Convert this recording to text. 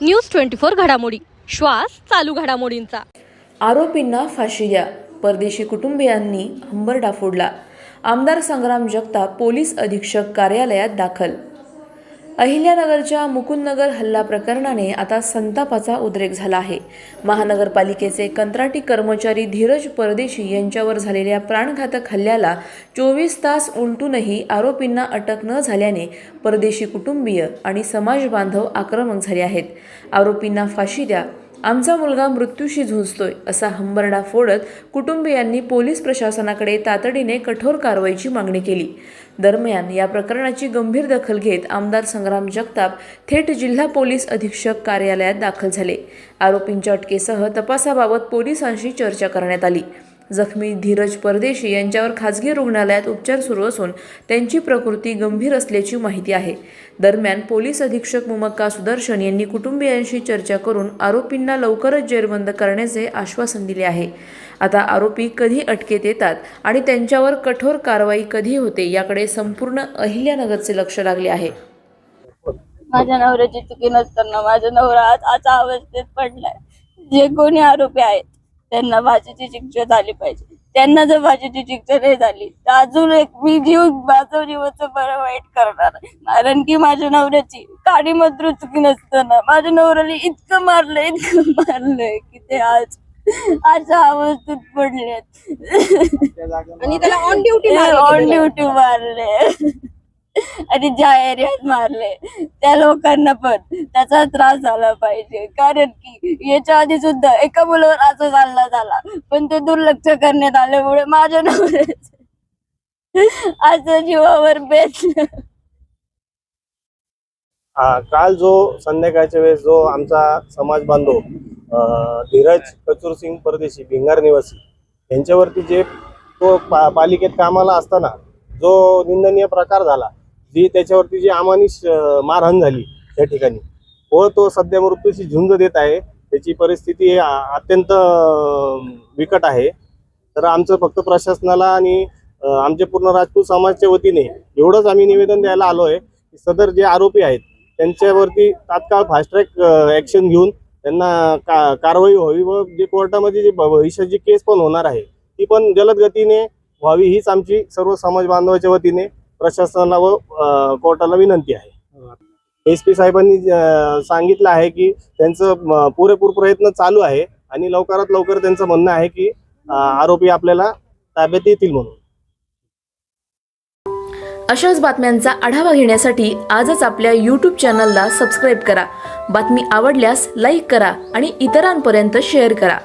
News 24 घडामोडी, श्वास चालू घडामोडींचा। आरोपींना फाशी द्या, परदेशी कुटुंबियांनी हंबरडा फोडला। आमदार संग्राम जगताप पोलीस अधीक्षक कार्यालयात दाखल। अहिल्यानगरच्या मुकुंदनगर हल्ला प्रकरणाने आता संतापाचा उद्रेक झाला आहे। महानगरपालिकेचे कंत्राटी कर्मचारी धीरज परदेशी यांच्यावर झालेल्या प्राणघातक हल्ल्याला 24 तास उलटूनही आरोपींना अटक न झाल्याने परदेशी कुटुंबीय आणि समाज बांधव आक्रमक झाले आहेत। आरोपींना फाशी द्या, आमचा मुलगा मृत्यूशी झुंजतोय असा हंबरडा फोडत कुटुंबियांनी पोलीस प्रशासनाकडे तातडीने कठोर कारवाईची मागणी केली। दरम्यान या प्रकरणाची गंभीर दखल घेत आमदार संग्राम जगताप थेट जिल्हा पोलीस अधीक्षक कार्यालयात दाखल झाले। आरोपींच्या अटकेसह तपासाबाबत पोलिसांशी चर्चा करण्यात आली। जखमी धीरज परदेशी यांच्यावर खासगी रुग्णालयात उपचार सुरू असून त्यांची प्रकृती गंभीर असल्याची माहिती आहे। दरम्यान पोलीस अधीक्षक मुमक्का सुदर्शन यांनी कुटुंबियांशी चर्चा करून आरोपींना लवकरच जेरबंद करण्याचे आश्वासन दिले आहे। आता आरोपी कधी अटकेत येतात आणि त्यांच्यावर कठोर कारवाई कधी होते याकडे संपूर्ण अहिल्यानगरचे लक्ष लागले आहे। माझ्या नवऱ्याची चुकी नसताना माझा नवरा आज अशा अवस्थेत पडलाय। जे कोणी आरोपी आहेत त्यांना फाशीची शिक्षा झाली पाहिजे। त्यांना जर फाशीची शिक्षा नाही झाली तर अजून एक मी माझं जीवाचं बरं वाईट करणार, कारण की माझ्या नवऱ्याची काडी मात्र चुकी नसताना माझ्या नवऱ्याला इतकं मारलंय की ते आज अशा अवस्थेत पडलेत आणि त्याला ऑन ड्युटी मारले आणि ज्या एरियात मारले त्या लोकांना पण त्याचा त्रास झाला पाहिजे, कारण की याच्या आधी सुद्धा एका मुलावर असं हल्ला झाला पण ते दुर्लक्ष करण्यात आल्यामुळे माझ्या नवऱ्याचं असं जीवावर बेतलं। काल जो संध्याकाळच्या वेळेस जो आमचा समाज बांधव धीरज कचूर सिंग परदेशी भिंगार निवासी यांच्यावरती जे तो पालिकेत कामाला असताना जो निंदनीय प्रकार झाला, जी त्याच्यावरती जी अमानुष मारहाण झाली त्या ठिकाणी व तो सध्या मृत्यूशी झुंज देत आहे, त्याची परिस्थिती अत्यंत बिकट आहे। तर आमचं फक्त प्रशासनाला आणि आमच्या पूर्ण राजपूत समाजाच्या वतीने एवढंच आम्ही निवेदन द्यायला आलो आहे की सदर जे आरोपी आहेत त्यांच्यावरती तात्काळ फास्ट ट्रॅक ॲक्शन घेऊन त्यांना कारवाई व्हावी व जे कोर्टामध्ये जी भविष्याची केस पण होणार आहे ती पण जलद गतीने व्हावी, हीच आमची सर्व समाज बांधवाच्या वतीने प्रशासनाला व कोर्टाला विनंती आहे। SP साहेबांनी सांगितलं आहे की त्यांचं पुरेपूर प्रयत्न चालू आहे आणि लवकरात लवकर त्यांचं म्हणणं आहे की आरोपी आपल्याला ताब्यात येतील म्हणून। अशाच बातम्यांचा आढावा घेण्यासाठी आजच आपल्या YouTube चॅनलला सबस्क्राईब करा। बातमी आवडल्यास लाईक करा आणि इतरांपर्यंत शेअर करा।